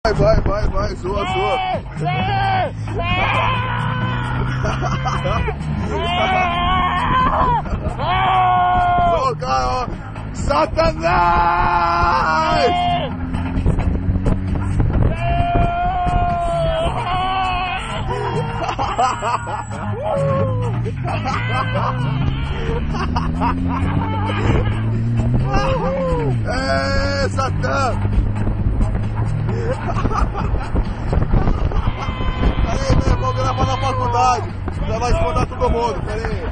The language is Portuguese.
Vai, zoa. Zoa, cara, ó. Satanás! É, Satã! Peraí, vou gravar na faculdade. Já vai esconder todo mundo, peraí.